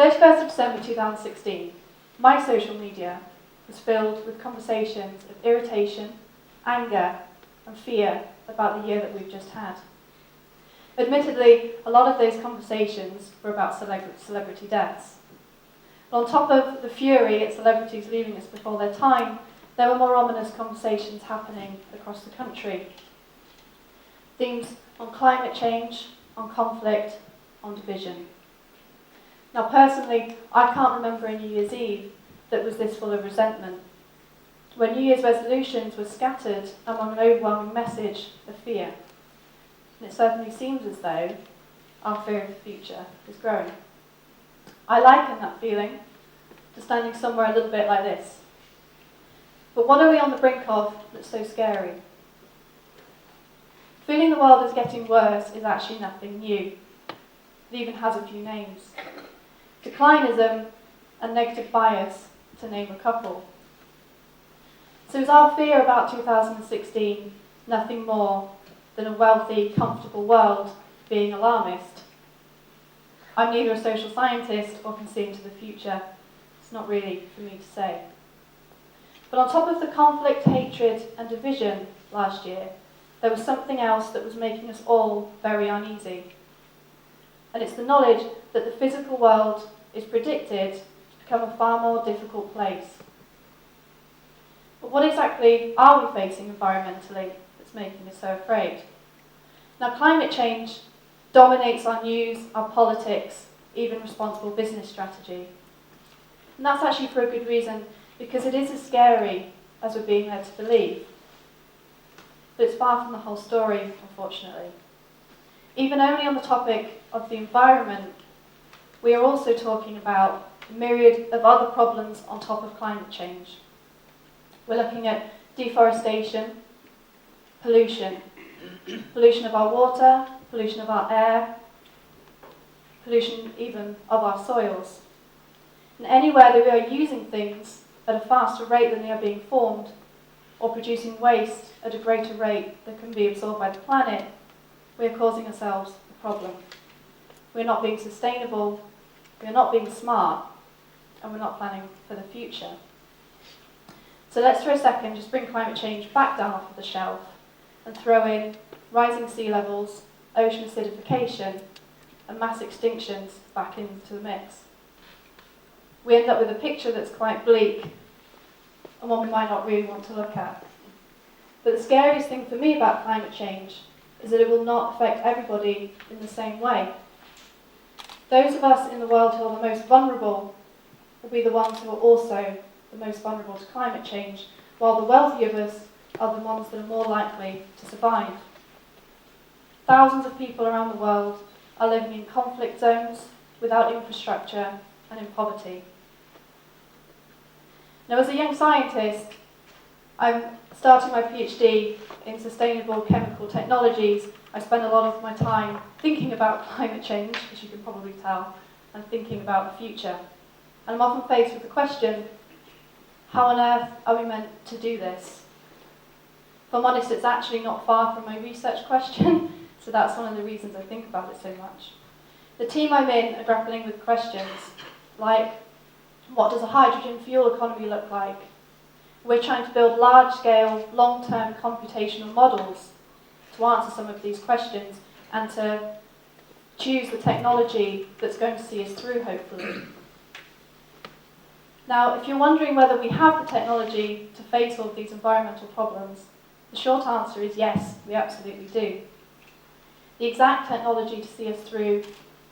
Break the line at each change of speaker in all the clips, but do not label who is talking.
31st of December 2016, my social media was filled with conversations of irritation, anger and fear about the year that we've just had. Admittedly, a lot of those conversations were about celebrity deaths. On top of the fury at celebrities leaving us before their time, there were more ominous conversations happening across the country. Themes on climate change, on conflict, on division. Now personally, I can't remember a New Year's Eve that was this full of resentment, when New Year's resolutions were scattered among an overwhelming message of fear. And it certainly seems as though our fear of the future is growing. I liken that feeling to standing somewhere a little bit like this. But what are we on the brink of that's so scary? Feeling the world is getting worse is actually nothing new. It even has a few names. Declinism and negative bias, to name a couple. So is our fear about 2016 nothing more than a wealthy, comfortable world being alarmist? I'm neither a social scientist or can see into the future. It's not really for me to say. But on top of the conflict, hatred and division last year, there was something else that was making us all very uneasy. And it's the knowledge that the physical world is predicted to become a far more difficult place. But what exactly are we facing environmentally that's making us so afraid? Now, climate change dominates our news, our politics, even responsible business strategy. And that's actually for a good reason, because it is as scary as we're being led to believe. But it's far from the whole story, unfortunately. Even only on the topic of the environment, we are also talking about a myriad of other problems on top of climate change. We're looking at deforestation, pollution, pollution of our water, pollution of our air, pollution even of our soils. And anywhere that we are using things at a faster rate than they are being formed, or producing waste at a greater rate that can be absorbed by the planet, we are causing ourselves a problem. We're not being sustainable, we're not being smart, and we're not planning for the future. So let's for a second just bring climate change back down off of the shelf and throw in rising sea levels, ocean acidification, and mass extinctions back into the mix. We end up with a picture that's quite bleak and one we might not really want to look at. But the scariest thing for me about climate change is that it will not affect everybody in the same way. Those of us in the world who are the most vulnerable will be the ones who are also the most vulnerable to climate change, while the wealthy of us are the ones that are more likely to survive. Thousands of people around the world are living in conflict zones, without infrastructure, and in poverty. Now, as a young scientist, I'm starting my PhD in sustainable chemical technologies. I spend a lot of my time thinking about climate change, as you can probably tell, and thinking about the future. And I'm often faced with the question, how on earth are we meant to do this? If I'm honest, it's actually not far from my research question, so that's one of the reasons I think about it so much. The team I'm in are grappling with questions like, what does a hydrogen fuel economy look like? We're trying to build large-scale, long-term computational models to answer some of these questions and to choose the technology that's going to see us through, hopefully. Now, if you're wondering whether we have the technology to face all of these environmental problems, the short answer is yes, we absolutely do. The exact technology to see us through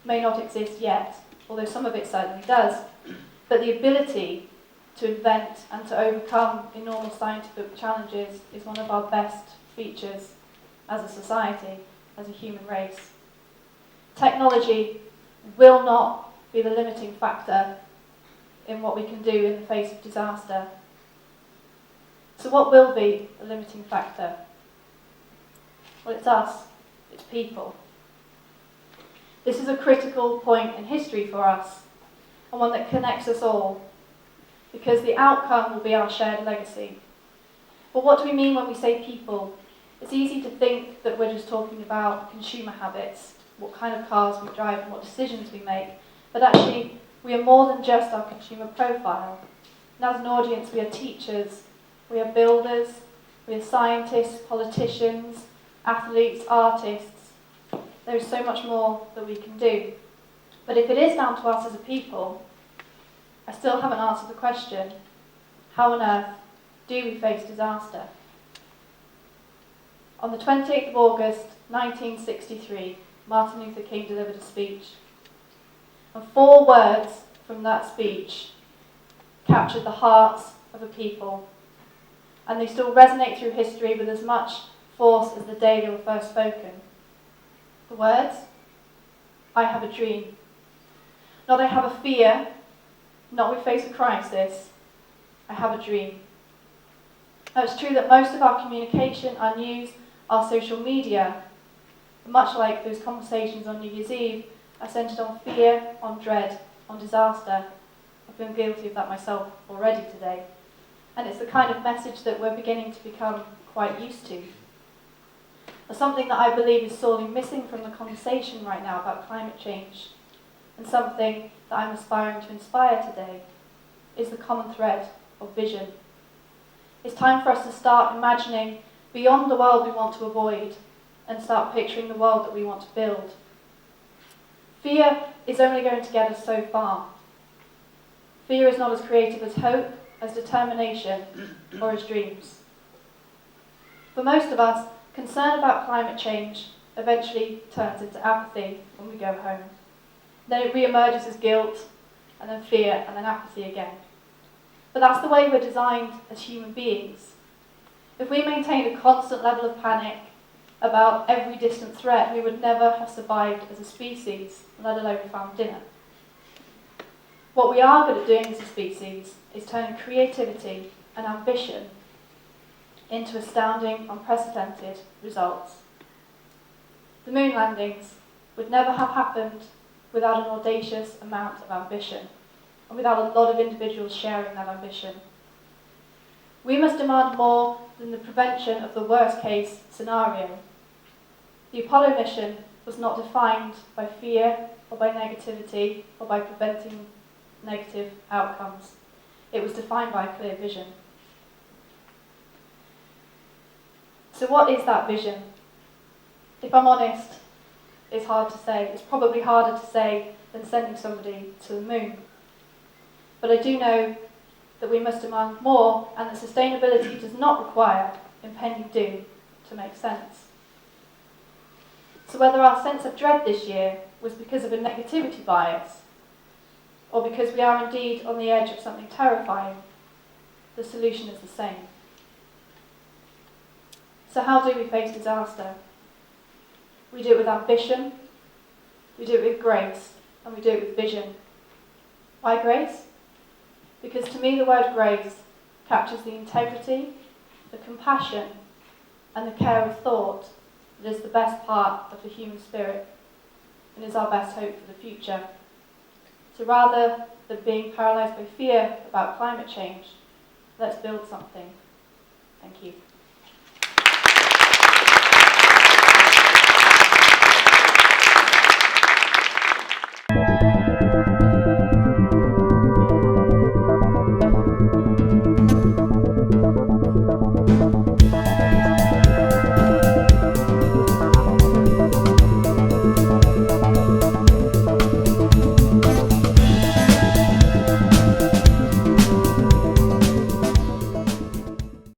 may not exist yet, although some of it certainly does, but the ability to invent and to overcome enormous scientific challenges is one of our best features as a society, as a human race. Technology will not be the limiting factor in what we can do in the face of disaster. So what will be a limiting factor? Well, it's us, it's people. This is a critical point in history for us, and one that connects us all, because the outcome will be our shared legacy. But what do we mean when we say people? It's easy to think that we're just talking about consumer habits, what kind of cars we drive and what decisions we make. But actually, We are more than just our consumer profile. And as an audience, we are teachers, we are builders, we are scientists, politicians, athletes, artists. There is so much more that we can do. But if it is down to us as a people, I still haven't answered the question, how on earth do we face disaster? On the 28th of August 1963, Martin Luther King delivered a speech. And 4 words from that speech captured the hearts of a people. And they still resonate through history with as much force as the day they were first spoken. The words, I have a dream. Not I have a fear, not we face a crisis, I have a dream. Now it's true that most of our communication, our news, our social media, much like those conversations on New Year's Eve, are centred on fear, on dread, on disaster. I've been guilty of that myself already today. And it's the kind of message that we're beginning to become quite used to. But something that I believe is sorely missing from the conversation right now about climate change, and something that I'm aspiring to inspire today, is the common thread of vision. It's time for us to start imagining beyond the world we want to avoid and start picturing the world that we want to build. Fear is only going to get us so far. Fear is not as creative as hope, as determination, or as dreams. For most of us, concern about climate change eventually turns into apathy when we go home. Then it re-emerges as guilt, and then fear, and then apathy again. But that's the way we're designed as human beings. If we maintained a constant level of panic about every distant threat, we would never have survived as a species, let alone found dinner. What we are good at doing as a species is turning creativity and ambition into astounding, unprecedented results. The moon landings would never have happened without an audacious amount of ambition, and without a lot of individuals sharing that ambition. We must demand more than the prevention of the worst case scenario. The Apollo mission was not defined by fear or by negativity or by preventing negative outcomes. It was defined by a clear vision. So what is that vision? If I'm honest, it's hard to say. It's probably harder to say than sending somebody to the moon. But I do know that we must demand more, and that sustainability does not require impending doom to make sense. So whether our sense of dread this year was because of a negativity bias, or because we are indeed on the edge of something terrifying, the solution is the same. So how do we face disaster? We do it with ambition, we do it with grace, and we do it with vision. Why grace? Because to me the word grace captures the integrity, the compassion, and the care of thought that is the best part of the human spirit and is our best hope for the future. So rather than being paralysed by fear about climate change, let's build something. Thank you.